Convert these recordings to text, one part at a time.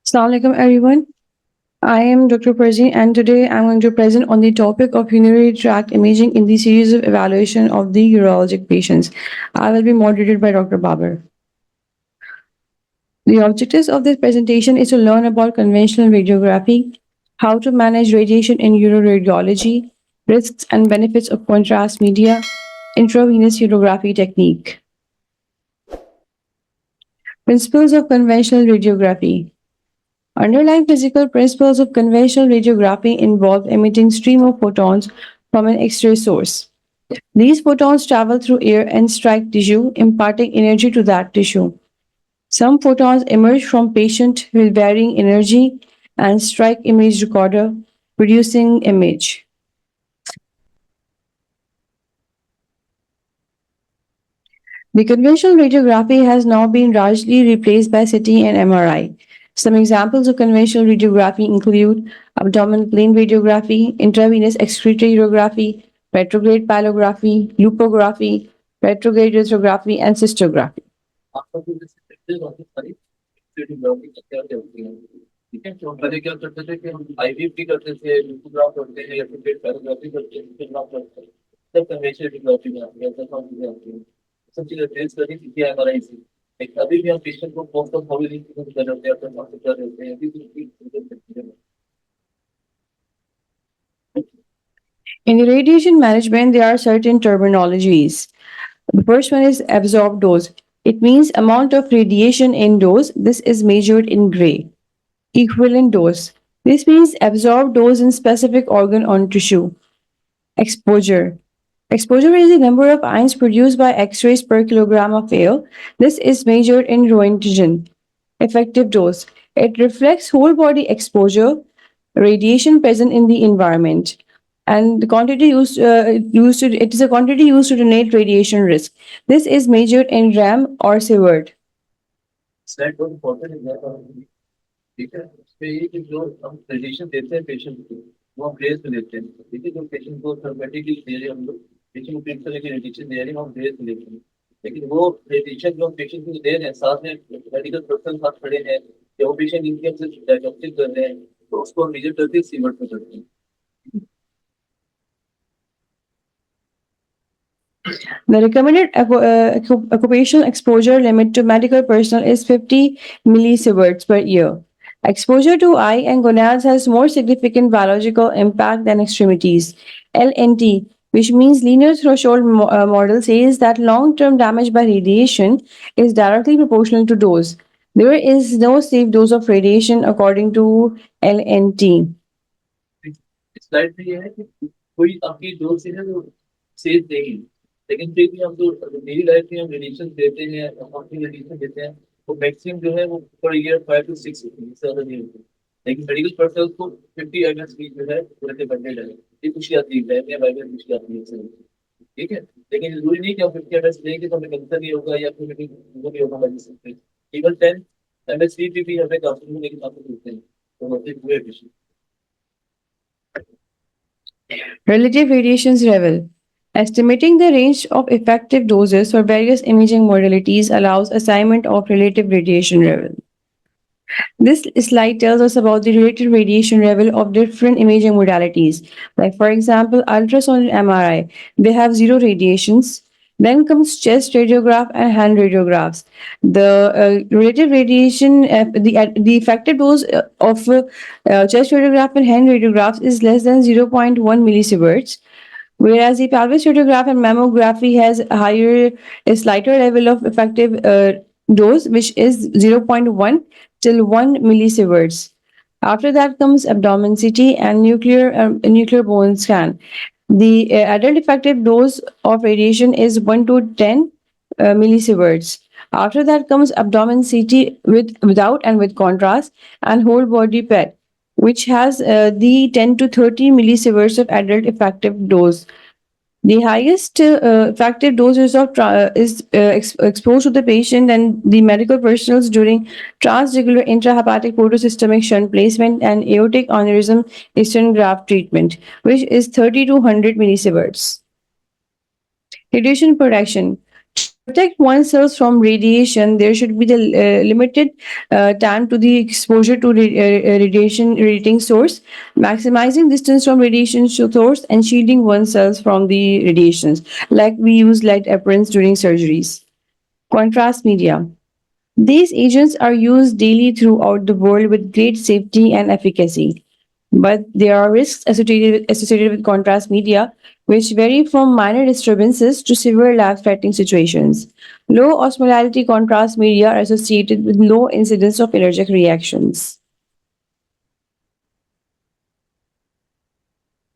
Assalamu alaikum everyone. I am Dr. Perzi and today I'm going to present on the topic of urinary tract imaging in the series of evaluation of the urologic patients. I will be moderated by Dr. Babar. The objectives of this presentation is to learn about conventional radiography, how to manage radiation in uroradiology, risks and benefits of contrast media, intravenous urography technique. Principles of conventional radiography. Underlying physical principles of conventional radiography involve emitting stream of photons from an X-ray source. These photons travel through air and strike tissue, imparting energy to that tissue. Some photons emerge from patient with varying energy and strike image recorder, producing image. The conventional radiography has now been largely replaced by CT and MRI. Some examples of conventional radiography include abdominal plane radiography, intravenous excretory radiography, retrograde pylography, lupography, retrograde retrography, and cystography. आपका जो जैसे होती सारी activity blocking क्या क्या होती है ठीक है तो पहले क्या करते थे कि हम आईवीपी करते थे लिथोग्राफ करते हैं या फिर पेट पैराग्राफी करते हैं लिथोग्राफ करते हैं तब कन्वेंशनल लिथोग्राफी में आती है अल्ट्रासाउंड चीजें आती हैं सब चीजें ट्रेस करनी सीखी है एमआरआई से एक अभी भी हम पेशेंट को पोस्ट ऑफ हॉली कर रहे होते हैं अल्ट्रासाउंड कर रहे होते हैं अभी भी In the radiation management, there are certain terminologies. The first one is absorbed dose. It means amount of radiation in dose. This is measured in gray. Equivalent dose. This means absorbed dose in specific organ or tissue. Exposure. Exposure is the number of ions produced by X-rays per kilogram of air. This is measured in Roentgen. Effective dose. It reflects whole body exposure, radiation present in the environment, and the quantity it is a quantity used to donate radiation risk. This is measured in RAM or Sievert. Slide बहुत important है ठीक है उसपे ये कि जो हम radiation देते हैं पेशेंट को वो हम ग्रेस में देते हैं ठीक है जो पेशेंट को थर्मेटिकली दे रहे हैं हम लोग पेशेंट को किस तरह की रेडिएशन दे रहे हैं हम ग्रेस में देते हैं लेकिन वो रेडिएशन जो हम पेशेंट को दे रहे हैं साथ में मेडिकल पर्सन साथ खड़े हैं या वो पेशेंट इनके हमसे डायग्नोस्टिक कर रहे हैं तो उसको हम मेजर करके सीवर्ट में करते हैं The recommended occupational exposure limit to medical personnel is 50 millisieverts per year. Exposure to eye and gonads has more significant biological impact than extremities. LNT, which means linear threshold model, says that long-term damage by radiation is directly proportional to dose. There is no safe dose of radiation according to LNT. Slide में ये है कि कोई आपकी dose से है वो safe नहीं है लेकिन फिर भी हम जो डेली लाइफ में हम रेडिएशन देते हैं अपनी रेडिएशन देते हैं वो मैक्सिमम जो है वो पर ईयर 5 to 6 होती है इससे ज्यादा नहीं होती लेकिन मेडिकल पर्सन को 50 ml की जो है पूरे बंडे डाले ये कुछ आती है या वाइब्रेट कुछ आती है इससे ठीक है लेकिन जरूरी नहीं कि हम 50 ml लेंगे तो हमें कैंसर नहीं होगा या फिर वो नहीं होगा मेडिसिन केवल 10 ml भी हमें काफी लेकिन काफी मिलते हैं तो होते हुए patient Relative radiations level. Estimating the range of effective doses for various imaging modalities allows assignment of relative radiation level. This slide tells us about the relative radiation level of different imaging modalities. Like, for example, ultrasound and MRI, they have zero radiations. Then comes chest radiograph and hand radiographs. The relative radiation, the effective dose of chest radiograph and hand radiographs is less than 0.1 millisieverts, whereas the pelvis radiograph and mammography has a slighter level of effective dose, which is 0.1 till 1 millisieverts. After that comes abdomen CT and nuclear bone scan. The adult effective dose of radiation is 1 to 10 millisieverts. After that comes abdomen CT without and with contrast, and whole body PET, which has the 10 to 30 millisieverts of adult effective dose. The highest effective doses of is exposed to the patient and the medical personnel during transjugular intrahepatic photosystemic shunt placement and aortic aneurysm stent graft treatment, which is 30 to 100 millisieverts. Radiation protection. Protect oneself from radiation, there should be the limited time to the exposure to radiation radiating source, maximizing distance from radiation source, and shielding oneself from the radiations. Like we use light aprons during surgeries. Contrast media. These agents are used daily throughout the world with great safety and efficacy. But there are risks associated with contrast media, which vary from minor disturbances to severe life-threatening situations. Low osmolality contrast media are associated with low incidence of allergic reactions.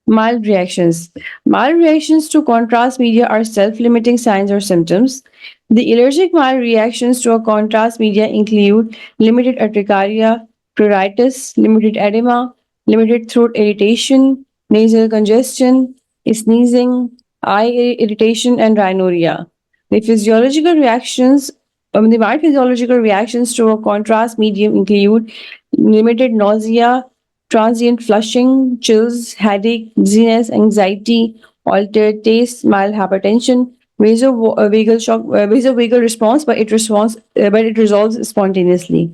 Mild reactions. Mild reactions to contrast media are self-limiting signs or symptoms. The allergic mild reactions to a contrast media include limited urticaria, pruritus, limited edema, limited throat irritation, nasal congestion, sneezing, eye irritation, and rhinorrhea. The physiological reactions, the mild physiological reactions to a contrast medium include limited nausea, transient flushing, chills, headache, dizziness, anxiety, altered taste, mild hypertension, vasovagal shock, vasovagal response, but it resolves spontaneously.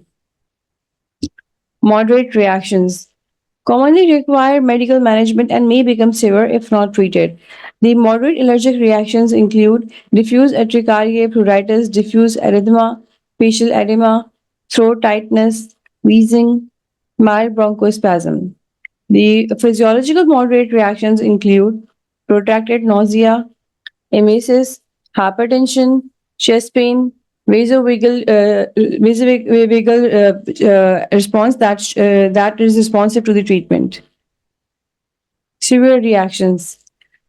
Moderate reactions commonly require medical management and may become severe if not treated. The moderate allergic reactions include diffuse urticaria, pruritus, diffuse erythema, facial edema, throat tightness, wheezing, mild bronchospasm. The physiological moderate reactions include protracted nausea, emesis, hypertension, chest pain, vasovagal response that is responsive to the treatment. Severe reactions.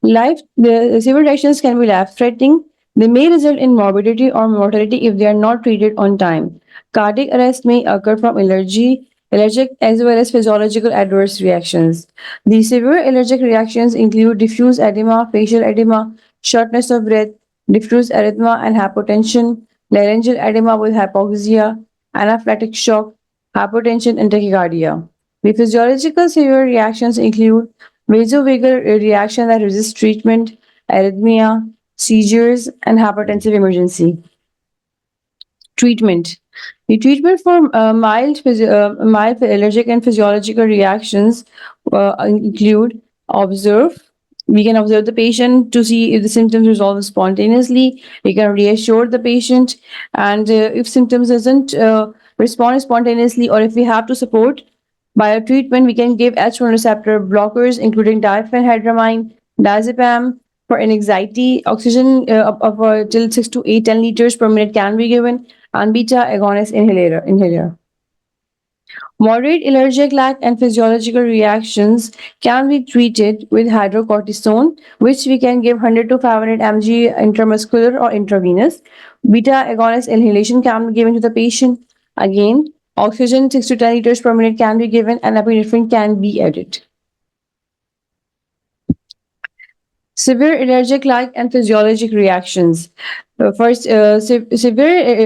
The severe reactions can be life-threatening. They may result in morbidity or mortality if they are not treated on time. Cardiac arrest may occur from allergic as well as physiological adverse reactions. The severe allergic reactions include diffuse edema, facial edema, shortness of breath, diffuse erythema and hypotension, laryngeal edema with hypoxia, anaphylactic shock, hypotension, and tachycardia. The physiological severe reactions include vasovagal reaction that resists treatment, arrhythmia, seizures, and hypertensive emergency. Treatment. The treatment for mild allergic and physiological reactions include observe. We can observe the patient to see if the symptoms resolve spontaneously. We can reassure the patient, and if symptoms doesn't respond spontaneously, or if we have to support by treatment, we can give H1 receptor blockers, including diphenhydramine, diazepam. For anxiety, oxygen till 6 to 8, 10 liters per minute can be given, and beta agonist inhaler. Moderate allergic lag and physiological reactions can be treated with hydrocortisone, which we can give 100 to 500 mg intramuscular or intravenous. Beta agonist inhalation can be given to the patient. Again, oxygen 6 to 10 liters per minute can be given, and epinephrine can be added. Severe allergic like and physiologic reactions. Severe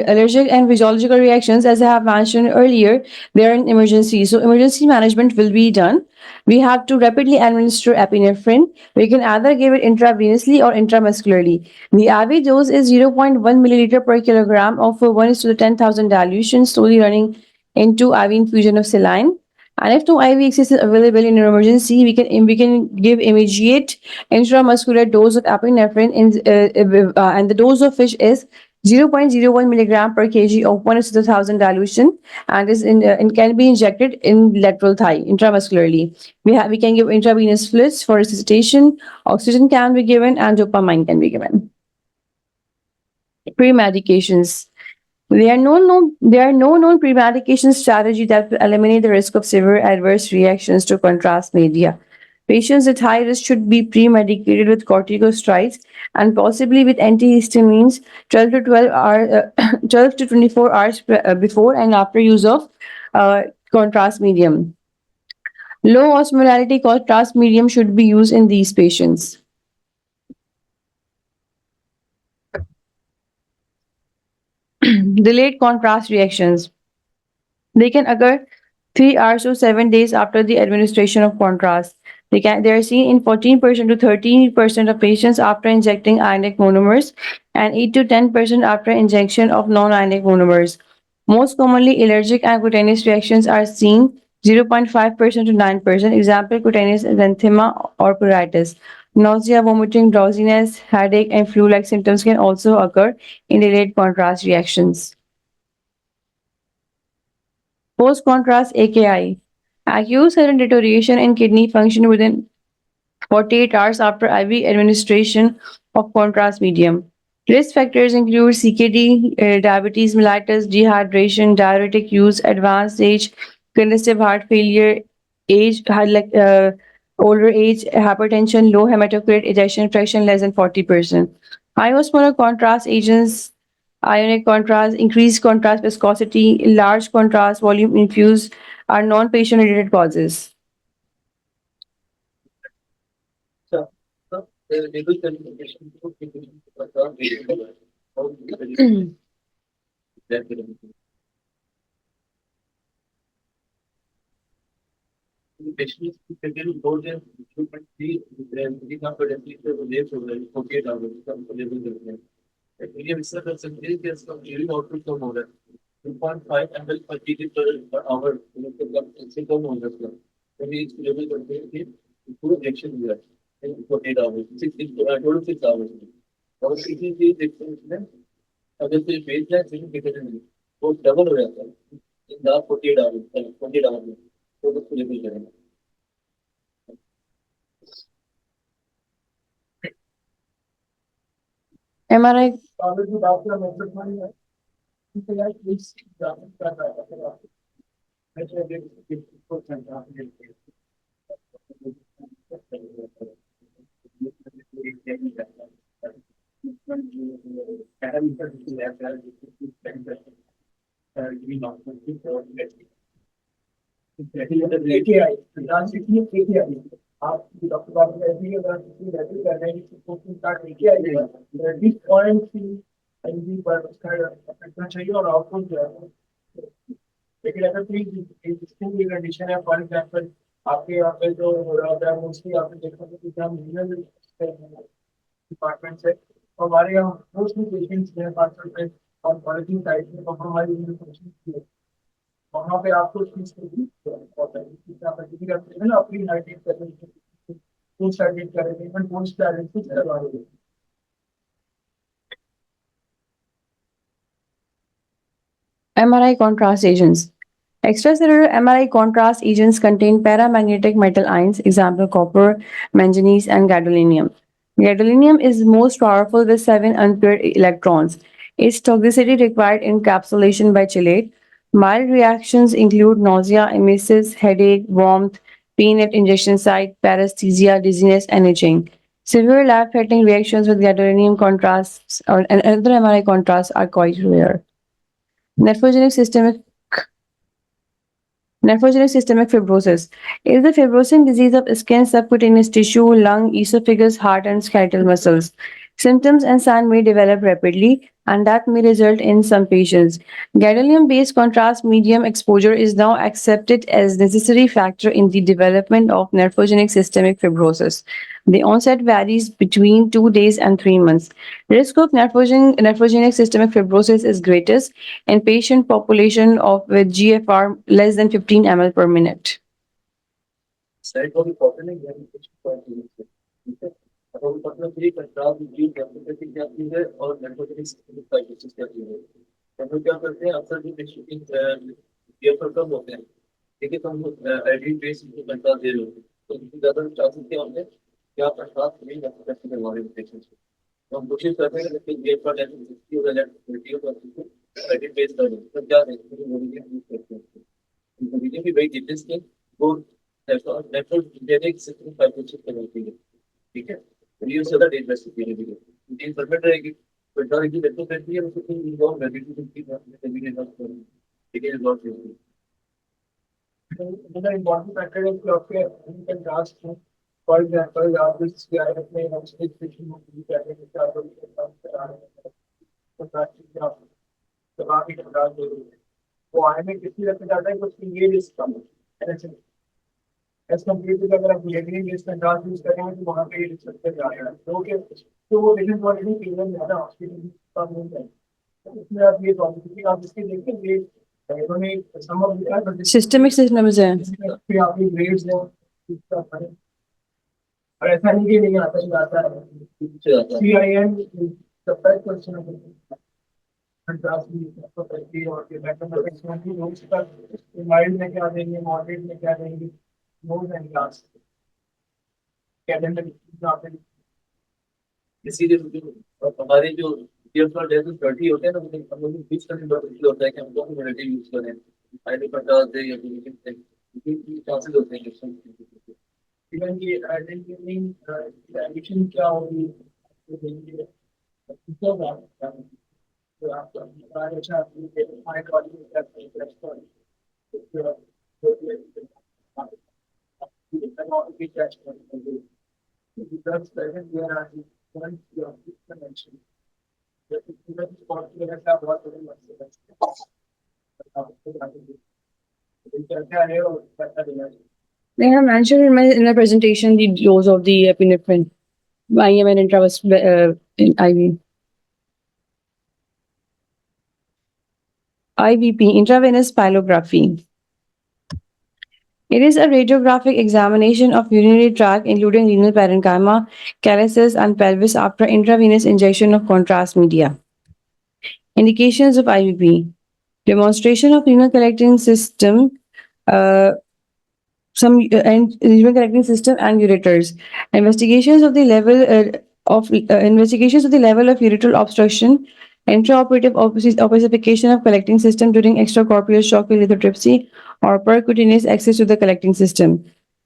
allergic and physiological reactions, as I have mentioned earlier, they are an emergency. So, emergency management will be done. We have to rapidly administer epinephrine. We can either give it intravenously or intramuscularly. The IV dose is 0.1 milliliter per kilogram of 1 is to the 10,000 dilution, slowly running into IV infusion of saline. And if no IV access is available in an emergency, we can give immediate intramuscular dose of epinephrine, and the dose of which is 0.01 milligram per kg of 1 to the 1000 dilution, and can be injected in lateral thigh intramuscularly. We can give intravenous fluids for resuscitation. Oxygen can be given, and dopamine can be given. Pre-medications. There are no known pre-medication strategy that will eliminate the risk of severe adverse reactions to contrast media. Patients at high risk should be pre-medicated with corticosteroids and possibly with antihistamines 12 to 24 hours before and after use of contrast medium. Low osmolality contrast medium should be used in these patients. Delayed contrast reactions. They can occur 3 hours to 7 days after the administration of contrast. They are seen in 14% to 13% of patients after injecting ionic monomers and 8 to 10% after injection of non-ionic monomers. Most commonly, allergic and cutaneous reactions are seen 0.5% to 9%. Example, cutaneous erythema or pruritus. Nausea, vomiting, drowsiness, headache, and flu-like symptoms can also occur in delayed contrast reactions. Post-contrast AKI. Acute sudden deterioration in kidney function within 48 hours after IV administration of contrast medium. Risk factors include CKD, diabetes mellitus, dehydration, diuretic use, advanced age, congestive heart failure, age, older age, hypertension, low hematocrit, ejection fraction less than 40%. High osmolar contrast agents, ionic contrast, increased contrast viscosity, large contrast volume infused are non-patient related causes. So, the legal certification to specialist secretary board and recruitment fee within our temperature relates to 48 hours available government. Medium research percentage is from during output from order 2.5 ml per kg per hour single order. When we level contain two injection here in 48 hours, total 6 hours. और किसी भी section में अगर कोई base है सिर्फ कितने नहीं वो डबल हो जाता है इन द 48 आवर्स 48 आवर्स में तो उसको लेवल करेंगे MRI Already doctor method money है इसे यार प्लीज कर रहा है ऐसे देख को चलता है AKI, AKI. आप डॉक्टर बाबू ऐसे ही अगर किसी रेफर कर रहे हैं कि कोचिंग स्टार्ट AKI है दिस पॉइंट की एनबी पर उसका रखना चाहिए और आउटपुट जो है लेकिन अगर कोई एग्जिस्टिंग की कंडीशन है फॉर एग्जांपल आपके यहाँ पे जो हो रहा होता है मोस्टली आपने देखा होगा कि जहाँ मीडियल डिपार्टमेंट से तो हमारे यहाँ मोस्टली पेशेंट्स जो है खासतौर पे ऑन्कोलॉजी साइड में कॉम्प्रोमाइज पेशेंट्स वहाँ पे आपको उस चीज को भी होता है कि आप किसी का है ना अपनी हाइड्रेट कर रहे हैं पोस्ट हाइड्रेट कर रहे हैं पोस्ट डायलिसिस करवा रहे हैं MRI contrast agents. Extracellular MRI contrast agents contain paramagnetic metal ions, example copper, manganese, and gadolinium. Gadolinium is most powerful with 7 unpaired electrons. Its toxicity required encapsulation by chelate. Mild reactions include nausea, emesis, headache, warmth, pain at injection site, paresthesia, dizziness, and itching. Severe life-threatening reactions with gadolinium contrasts or another MRI contrasts are quite rare. Nephrogenic systemic Nephrogenic systemic fibrosis is the fibrosing disease of skin, subcutaneous tissue, lung, esophagus, heart, and skeletal muscles. Symptoms and signs may develop rapidly, and that may result in some patients. Gadolinium-based contrast medium exposure is now accepted as necessary factor in the development of nephrogenic systemic fibrosis. The onset varies between 2 days and 3 months. Risk of nephrogenic systemic fibrosis is greatest in patient population of with GFR less than 15 ml per minute. Side को भी copy नहीं है कुछ point ठीक है अब हम पता है कंट्रोल जी कैपेसिटी क्या चीज है और नेटवर्किंग सिस्टम का चीज क्या चीज है हम लोग क्या करते हैं अक्सर जो पेशेंट ये पर कम होते हैं ठीक है तो हम आईडी बेस को कंट्रोल दे रहे होते हैं तो इससे ज्यादा चांसेस क्या होते हैं कि आप कंट्रोल नहीं कर करवा रहे हैं पेशेंट तो हम कोशिश करते हैं कि ये पर लेवल हो जाए क्वालिटी हो आईडी बेस कर तो क्या देखते हैं वो यूज करते हैं वीडियो भी वेरी डिटेल्स के वो नेटवर्क सिस्टम फाइब्रोसिस करती है ठीक है ये ज्यादा डेंजरस है ये परफेक्ट रहेगी पेट्रोल की देखो करती है उसको कोई बहुत रेडिएशन की बात नहीं है ठीक है बहुत जरूरी another important factor is your contrast. For example, this guy has made a stick fishing वो आने में कितनी रखना चाहता है तो उसकी ये रिस्क कम है एज कम्पेयर टू अगर आप ग्लेडरी बेस्ड कंट्रास्ट यूज करेंगे तो वहाँ पे ये रिसेप्टर जाएगा तो वो विजन क्वालिटी केवल ज़्यादा हॉस्पिटल का मिल जाएगा। तो उसमें आप ये क्वालिटी आप इसके देखते ये इन्होंने संभव दिया है but Systemic systems है। फिर आपकी ग्रेड्स हैं इसका फर्क। और ऐसा नहीं कि नहीं आता ही आता है CIN सबका क्वेश्चन है कंट्रास्ट भी आपको करती है और फिर मैथमेटिक्स की रूल्स पर माइल्ड में क्या देंगे मॉडरेट में क्या देंगे नोज एंड क्लास कैलेंडर आप इसीलिए हमारे जो ईयर्स और डेज 30 होते हैं ना हम लोग 20 करने बहुत मुश्किल होता है कि हम कौन सी वैरायटी यूज करें आईडी पर डाल दे या फिर चांसेस होते हैं क्वेश्चन इवन की आइडेंटिफाइंग एडिशन क्या होगी तो देंगे तो आपका अच्छा माइंड बॉडी का because present there are different connection. The different spot where का बहुत बड़ी मसला है। They have mentioned in my presentation the dose of the epinephrine, IM and in IV. IVP, intravenous pyelography. It is a radiographic examination of urinary tract, including renal parenchyma, calyces, and pelvis after intravenous injection of contrast media. Indications of IVP: demonstration of renal collecting system, uh, and renal collecting system and ureters. Investigations of the level of ureteral obstruction, intraoperative opacification of collecting system during extracorporeal shock lithotripsy, or percutaneous access to the collecting system.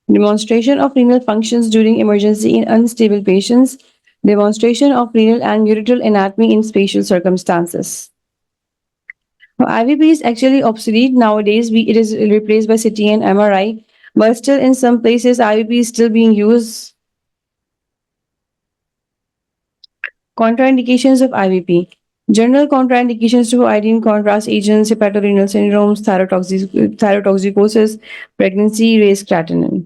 Demonstration of renal functions during emergency in unstable patients. Demonstration of renal and ureteral anatomy in spatial circumstances. Now, IVP is actually obsolete nowadays. It is replaced by CT and MRI, but still in some places IVP is still being used. Contraindications of IVP. General contraindications to iodine contrast agents, hepatorenal syndromes, thyrotoxicosis, pregnancy, raised creatinine.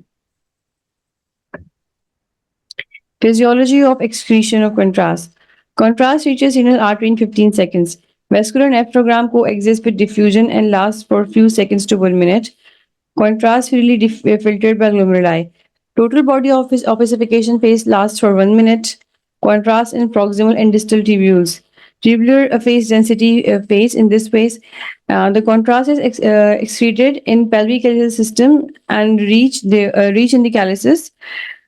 Physiology of excretion of contrast. Contrast reaches renal artery in 15 seconds. Vascular nephrogram coexists with diffusion and lasts for a few seconds to 1 minute. Contrast freely filtered by glomeruli. Total body opacification phase lasts for 1 minute. Contrast in proximal and distal tubules. Tubular phase density phase in this phase. The contrast is excreted in pelvic calyceal system and reach in the calyces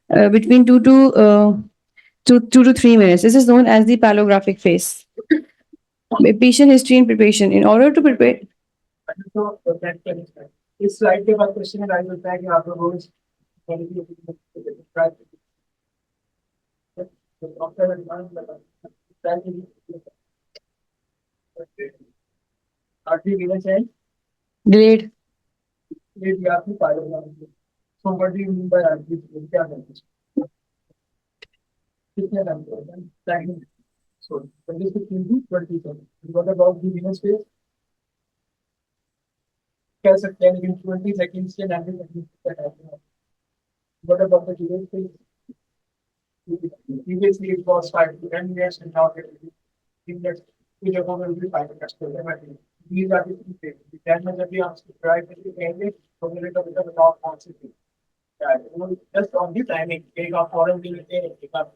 between 2 to 3 minutes. This is known as the palographic phase. Patient history and preparation. In order to prepare, इस slide के बाद question rise होता है कि आप लोग रोज आठवीं Venus है delayed. ये भी आपकी pilot so what do you mean by आठवीं क्या करते हैं कितने time so 26 into 27 what about the Venus phase कह सकते हैं लेकिन 20 सेकंड्स के 90 सेकंड्स का टाइम है what about the Venus phase previously it was 5 to 10 years and now it is in that which are going to be 5 years these are the two things the 10 में जब भी आप subscribe करके कहेंगे तो मेरे को बेटा बताओ कौन सी थी just on the timing एक आप फॉरन के लेते हैं एक आप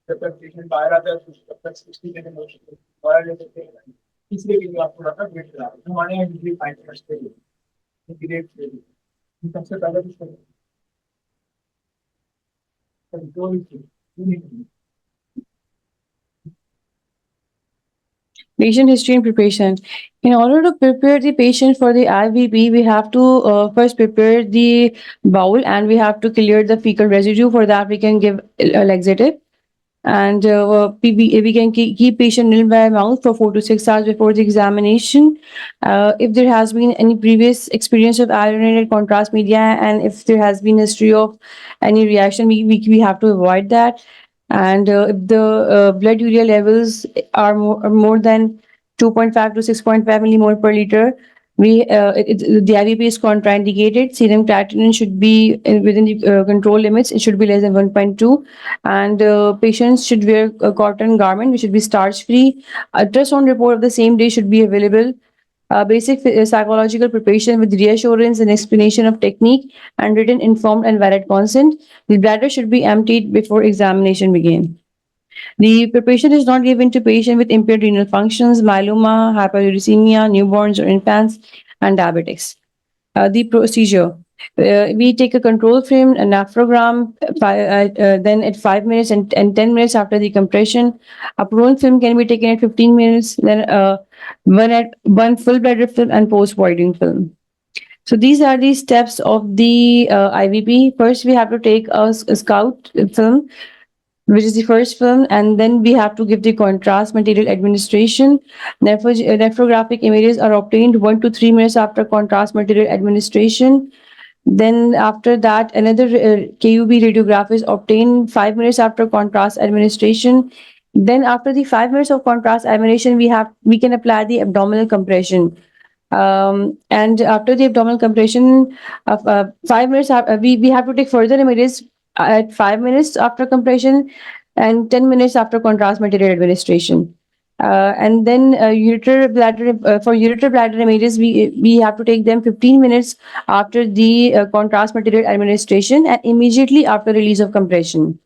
जब तक पेशेंट बाहर आता है तब तक 60 मिनट मोशन बाहर ले सकते हैं इसलिए के लिए आप थोड़ा सा वेट करा हमारे यहाँ यूजुअली 5 मिनट्स के लिए ग्रेट के लिए सबसे पहले तो कंट्रोल की Patient history and preparation. In order to prepare the patient for the IVP, we have to first prepare the bowel and we have to clear the fecal residue. For that, we can give a laxative. And we can keep patient nil by mouth for 4 to 6 hours before the examination. If there has been any previous experience of iodinated contrast media and if there has been history of any reaction, we have to avoid that. And if the blood urea levels are more than 2.5 to 6.5 millimole per liter, The IVP is contraindicated. Serum creatinine should be within the control limits. It should be less than 1.2, and patients should wear a cotton garment, which should be starch free. Ultrasound report of the same day should be available. Basic psychological preparation with reassurance and explanation of technique and written informed and valid consent. The bladder should be emptied before examination begin. The preparation is not given to patients with impaired renal functions, myeloma, hyperuricemia, newborns or infants, and diabetics. The procedure. We take a control film, a nephrogram, then at 5 minutes and 10 minutes after the compression. A prone film can be taken at 15 minutes, then one full bladder film and post-voiding film. So these are the steps of the IVP. First, we have to take a scout film, which is the first film, and then we have to give the contrast material administration. Nephrographic images are obtained 1 to 3 minutes after contrast material administration. Then after that, another KUB radiograph is obtained 5 minutes after contrast administration. Then after the 5 minutes of contrast administration, we can apply the abdominal compression. And after the abdominal compression of 5 minutes, we have to take further images at 5 minutes after compression and 10 minutes after contrast material administration. And then ureter bladder for ureter bladder images, we have to take them 15 minutes after the contrast material administration and immediately after release of compression.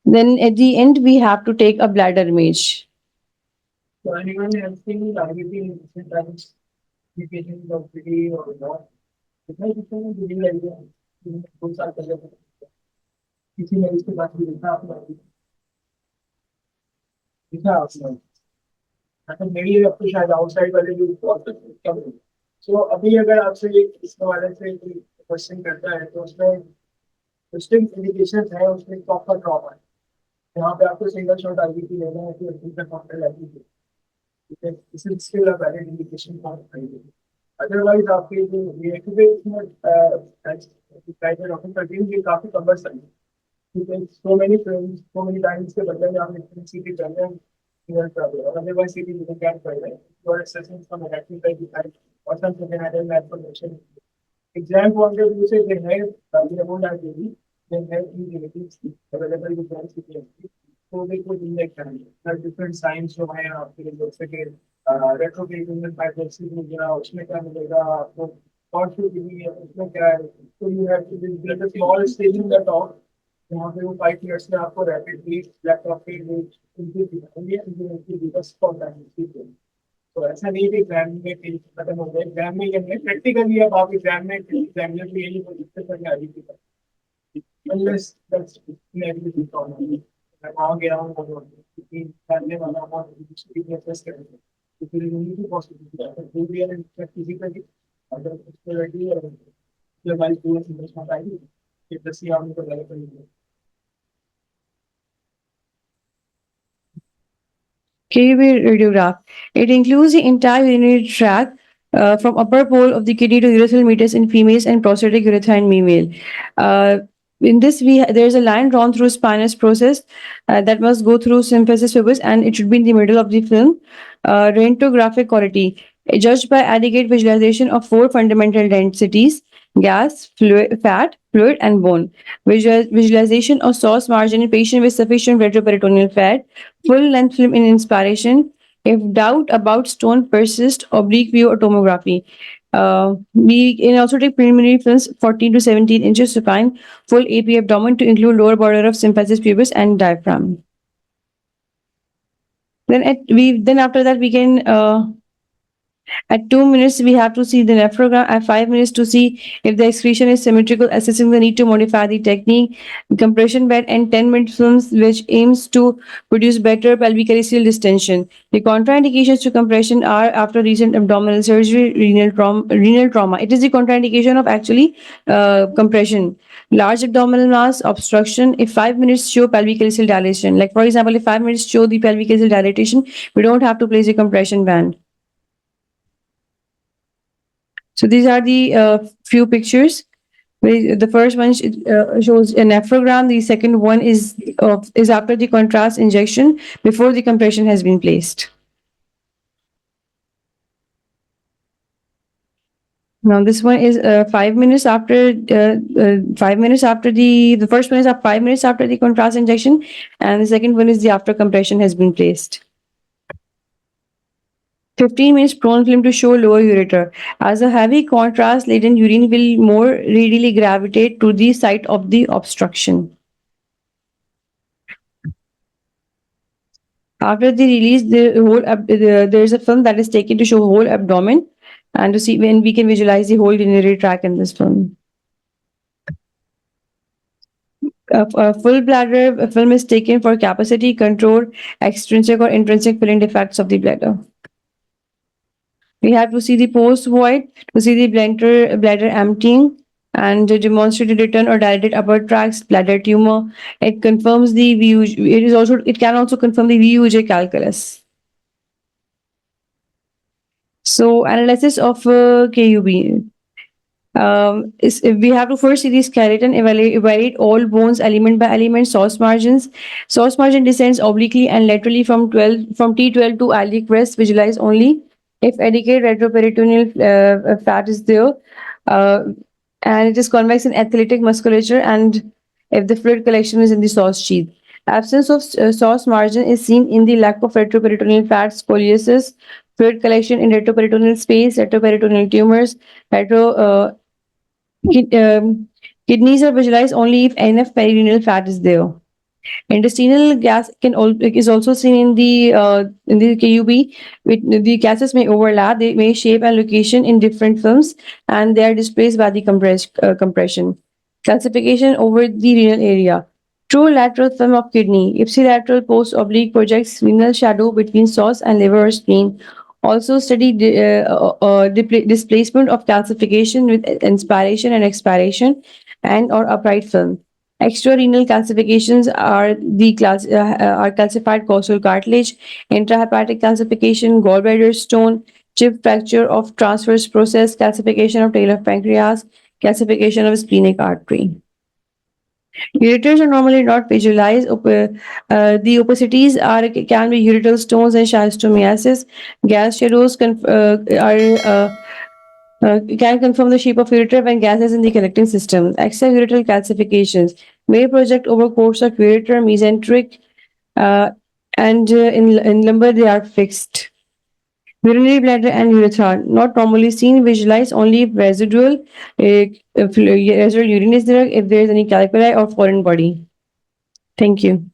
Then at the end, we have to take a bladder image. So anyone has seen IVP in different times, the patient of PD or not. कितना different है video idea, 2 साल पहले किसी ने इसके बाद भी देखा आपने देखा आपने मतलब मेरी अब तो शायद आउटसाइड वाले भी बहुत कम है सो अभी अगर आपसे एक इस हवाले से कोई क्वेश्चन करता है तो उसमें डिस्टिंक्ट इंडिकेशंस है उसमें प्रॉपर ड्रॉप है यहाँ पे आपको सिंगल शॉट आईवीपी लेना है कि उसका counter IVP this is still a valid indication for IVP. Otherwise, आपके जो reactivation private often contain ये काफी cumbersome है. Because so many films, so many times के बदले में आपने CT कर रहे हैं clear problem. और otherwise CT नहीं क्या कर रहे हैं. You are assessing some reactive type or some secondary malformation. Exam point of view से they have they won't have really they have relatives available with one CT. तो भी कुछ इंडेक्स है डिफरेंट साइंस जो है आपके लिए जैसे कि रेट्रोग्रेडिंग फाइब्रोसिस हो गया उसमें क्या मिलेगा आपको और फिर भी उसमें क्या है तो you have to be small stage in the top यहाँ पे वो 5 मिनट्स में आपको रैपिडली लैपटॉप पे इनकी दिखाएंगे इनकी रिवर्स कॉन्टैक्ट तो ऐसा नहीं कि एग्जाम में कहीं खत्म हो गया एग्जाम में ये प्रैक्टिकली अब आप एग्जाम में एग्जामिनर भी यही कोई दिक्कत करने आ रही थी unless that's negative problem. वहाँ गया हूँ क्योंकि फैमिली वाला बहुत टेस्ट करेंगे तो फिर उन्हीं की पॉसिबिलिटी है तो भी है फिजिकली अगर उसको रेडी है जो हमारी पूरी इंटरेस्ट आएगी कि 10 या उनको लगा करेंगे KUB radiograph. It includes the entire urinary tract from upper pole of the kidney to urethral meatus in females and prostatic urethra in male. In this, there is a line drawn through spinous process that must go through symphysis pubis, and it should be in the middle of the film. Rentographic quality, judged by adequate visualization of 4 fundamental densities: gas, fat, fluid, and bone. Visualization of source margin in patient with sufficient retroperitoneal fat. Full length film in inspiration. If doubt about stone persists, oblique view or tomography. We can also take preliminary films 14 to 17 inches supine, full AP abdomen to include lower border of symphysis pubis and diaphragm. Then after that we can at 2 minutes we have to see the nephrogram, at 5 minutes to see if the excretion is symmetrical, assessing the need to modify the technique, compression bed, and 10-minute films which aims to produce better pelvic-calyceal distension. The contraindications to compression are after recent abdominal surgery, renal trauma. It is the contraindication of actually compression. Large abdominal mass, obstruction. If 5 minutes show pelvic-calyceal dilation, like for example, if 5 minutes show the pelvic-calyceal dilatation, we don't have to place a compression band. So these are the few pictures. The first one shows a nephrogram. The second one is after the contrast injection before the compression has been placed. Now this one is 5 minutes after 5 minutes after the first one is 5 minutes after the contrast injection, and the second one is the after compression has been placed. 15 minutes prone film to show lower ureter. As a heavy contrast laden urine will more readily gravitate to the site of the obstruction. After the release, there is a film that is taken to show whole abdomen and to see when we can visualize the whole urinary tract in this film. A full bladder film is taken for capacity control, extrinsic or intrinsic filling defects of the bladder. We have to see the post void to see the bladder emptying and to demonstrate the return or dilated upper tracts, bladder tumor. It confirms the VUJ. It can also confirm the VUJ calculus. So analysis of KUB. We have to first see the skeleton, evaluate all bones element by element, source margins. Source margin descends obliquely and laterally from T12 to iliac crest. Visualize only if adequate retroperitoneal fat is there, uh, and it is convex in athletic musculature, and if the fluid collection is in the source sheath. Absence of source margin is seen in the lack of retroperitoneal fat, scoliosis, fluid collection in retroperitoneal space, retroperitoneal tumors, kidneys are visualized only if enough perineal fat is there. Intestinal gas is also seen in the KUB. The gases may overlap, they may shape and location in different films, and they are displaced by the compression. Calcification over the renal area. True lateral film of kidney. Ipsilateral post oblique projects renal shadow between source and liver or spleen. Also study displacement of calcification with inspiration and expiration and or upright film. Extrarenal calcifications are calcified costal cartilage, intrahepatic calcification, gallbladder stone, chip fracture of transverse process, calcification of tail of pancreas, calcification of splenic artery. Ureters are normally not visualized. The opacities can be ureteral stones and schistosomiasis. Gas shadows can confirm the shape of ureter when gas is in the collecting system. Extraureteral calcifications may project over course of ureter, mesenteric, uh, and in lumbar they are fixed. Urinary bladder and urethra not normally seen, visualized only if residual urine is there, if there is any calculi or foreign body. Thank you.